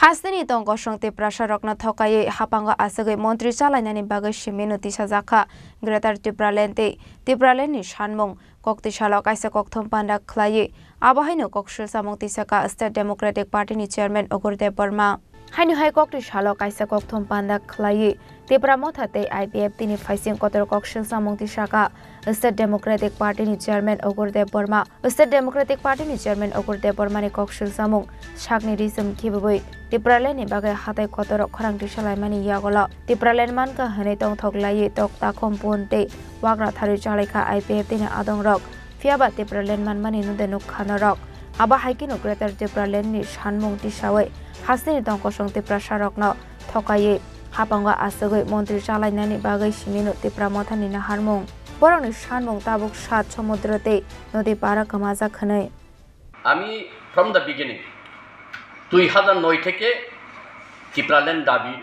Hasni tong kosong te prasarokna thokai hapanga asagai montri chalainani bagai simenu tisajaka Greater Tipralen ni shanmong kokti shalok aisa kokthom panda khlai abahaino kokshil samong tisaka State Democratic Party ni chairman Ogurdev Burma hainu hai kokti shalok aisa kokthom panda khlai Tipra mothate IPF tini faising kotor kokshil samong tisaka State Democratic Party ni chairman Ogurdev Burma State Democratic Party ni chairman Ogurdev Burma ni kokshil samong shakni risum khiboi Tipralen ni bagai hatai kotor khorang tisalaimani yagola Tipralen man ka hanai tong thoklai tok ta khompunte wagra thari chalaika IPF tini adong rok fiaba Tipralen man mani nude nuk khana rok aba haikino Greater Tipralen ni shanmung tisawai hasni tong kosong Tipra sarokno thokai hapanga asagoi montri chalainani bagai simenu Tipra mothani na harmung borong ni shanmung tabuk sat সমুদ্রতে নদী পারা কামাজা খানাই আমি from the beginning 2009 থেকে টিপ্রাল্যান্ড দাবি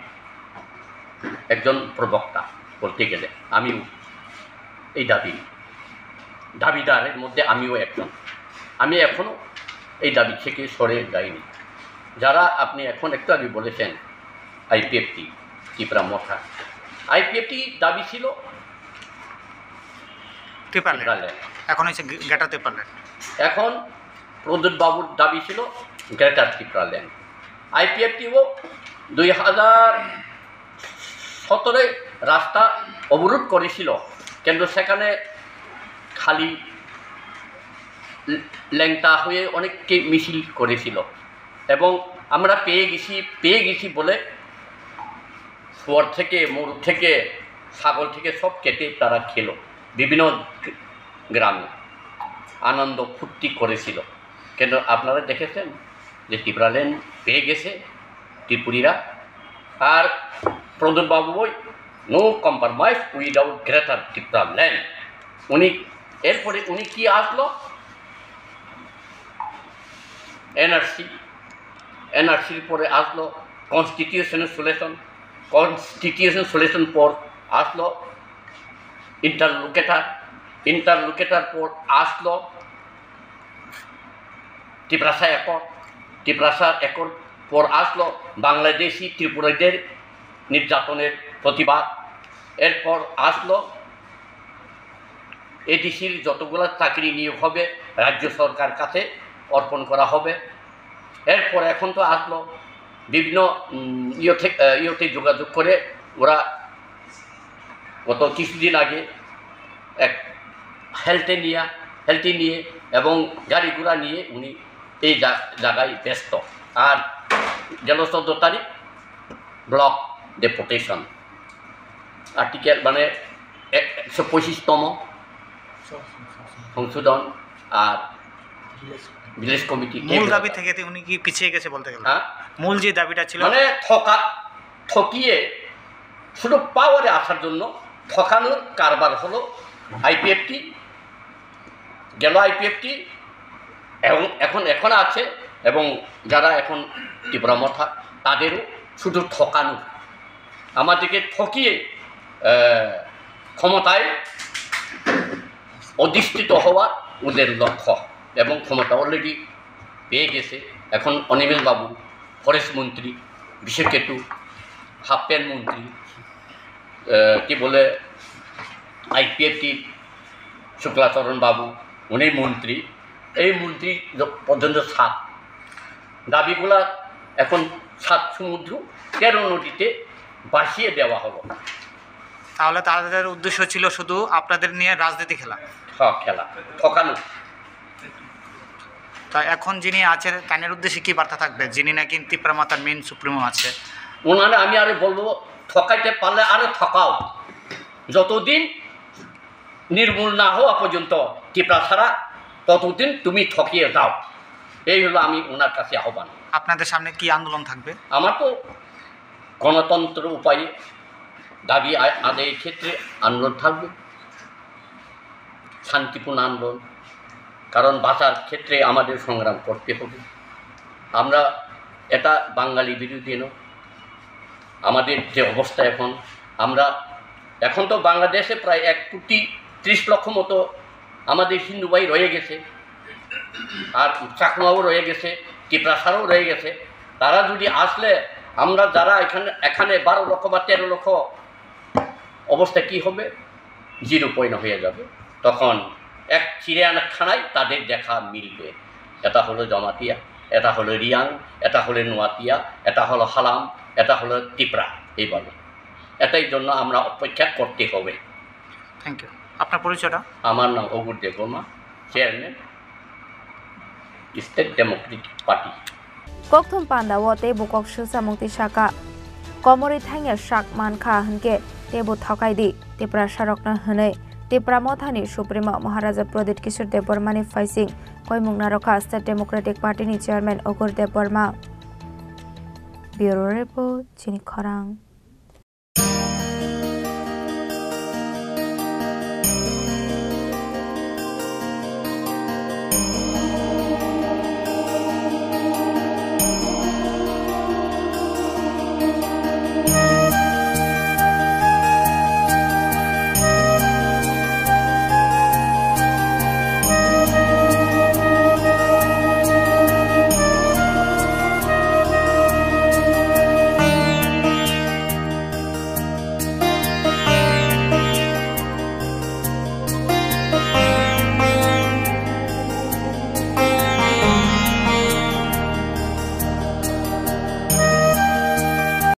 একজন প্রবক্তা বলতে গেলে আমিও এই দাবিদারের মধ্যে আমিও একজন আমি এখনো এই দাবি থেকে সরে যাইনি যারা আপনি এখন একটু আগে বলেছেন আইপিএফটি টিপ্রা মথা আইপিএফটি দাবি ছিল টিপ্রাল্যান্ড এখন হচ্ছে গ্রেটার টিপ্রাল্যান্ড এখন প্রদ্যুৎ বাবুর দাবি ছিল গ্রেটার টিপ্রাল্যান্ড আইপিএফটিও 2017 রাস্তা অবরোধ করেছিল কিন্তু সেখানে খালি ল্যাংটা হয়ে অনেককে মিছিল করেছিল এবং আমরা পেয়ে গেছি বলে শুয়োর থেকে মোর থেকে ছাগল থেকে সব কেটে তারা খেলো বিভিন্ন গ্রামে আনন্দ ফুর্তি করেছিল কিন্তু আপনারা দেখেছেন যে টিপ্রাল্যান্ড পেয়ে গেছে ত্রিপুরীরা আর Pradyot babu no compromise without Greater Tipraland এরপরে উনি কি আসলো এনআরসির পরে আসলো কনস্টিটিউশন সলিউশন পর আসলো ইন্টারলোকেটার পর আসলো টিপ্রাসা একর পর আসলো বাংলাদেশি ত্রিপুরাদের নির্যাতনের প্রতিবাদ এরপর আসলো এডিসির যতগুলো চাকরি নিয়োগ হবে রাজ্য সরকার কাছে অর্পণ করা হবে এরপর এখন তো আসলো বিভিন্ন ইয়েতে যোগাযোগ করে ওরা গত কিছুদিন আগে এক হেলথে নিয়ে এবং গাড়ি ঘোড়া নিয়ে উনি এই জায়গায় ব্যস্ত আর গেল 14 তারিখ ব্লক ডেপুটেশন আর্টিকেল মানে 125তম সংশোধন আর ভিলেজ কমিটি মূল দাবি থেকে উনি কি পিছিয়ে গেছে বলতে গেলে মূল যে দাবিটা ছিল মানে ঠকিয়ে শুধু পাওয়ারে আসার জন্য ঠকানোর কারবার হলো আইপিএফটি এবং এখন আছে এবং যারা এখন ত্রিপুরা মথা তাদেরও শুধু ঠকানো আমাদেরকে ঠকিয়ে ক্ষমতায় অধিষ্ঠিত হওয়া ওদের লক্ষ্য এবং ক্ষমতা অলরেডি পেয়ে গেছে এখন অনিমেষ বাবু ফরেস্ট মন্ত্রী বিশেষকেতু হাফ প্যান্ট মন্ত্রী কি বলে আইপিএফটি শুক্লাচরণ বাবু উনি মন্ত্রী এই মন্ত্রী পর্যন্ত 7 দাবিগুলা এখন 7 সমুদ্র 13 নদীতে ভাসিয়ে দেওয়া হলো তাহলে তাদের উদ্দেশ্য ছিল শুধু আপনাদের নিয়ে রাজনীতি খেলা ঠকানো তা এখন যিনি আছেন তাদের উদ্দেশ্যে কি বার্তা থাকবে যিনি নাকি ত্রিপুরা মাতার মেন সুপ্রিমো আছে ওনারা আমি আরে বলবো ঠকাইতে পারলে আরো ঠকাও যতদিন নির্মূল না হওয়া পর্যন্ত ত্রিপুরা ছাড়া ততদিন তুমি ঠকিয়ে যাও এই হলো আমি ওনার কাছে আহ্বান আপনাদের সামনে কি আন্দোলন থাকবে আমার তো গণতন্ত্র উপায়ে দাবি আদায়ের ক্ষেত্রে আন্দোলন থাকবে শান্তিপূর্ণ আন্দোলন কারণ বাঁচার ক্ষেত্রে আমাদের সংগ্রাম করতে হবে আমরা এটা বাঙালি বিরোধী নয় আমাদের যে অবস্থা এখন তো বাংলাদেশে প্রায় 1.30 লক্ষ মতো আমাদের হিন্দু ভাই রয়ে গেছে আর চাকমাও রয়ে গেছে টিপ্রাসারও রয়ে গেছে তারা যদি আসলে আমরা যারা এখানে 12 লক্ষ বা 13 লক্ষ অবস্থা কি হবে, 0 পয়েন্ট হয়ে যাবে। তখন এক চিড়িয়াখানায় তাদের দেখা মিলবে। এটা হলো জমাতিয়া, এটা হলো রিয়াং, এটা হলো নোয়াতিয়া, এটা হলো হালাম, এটা হলো ত্রিপুরা। এইভাবে এটাই জন্য আমরা অপেক্ষা করতে হবে। Thank you. আপনার পরিচয়টা? আমার নাম Agur Debbarma, chairman state democratic party. kokthum panda wote bukok susamukti saka komori thangya sak mankha hunke tebu thokai di Tripura sarokna hunei Tripura mothani supremo Maharaja Pradit Kishore Deborma ni faising koimung naroka State Democratic Party ni chairman Ogur Deborma. Bureau report Chini Khorang.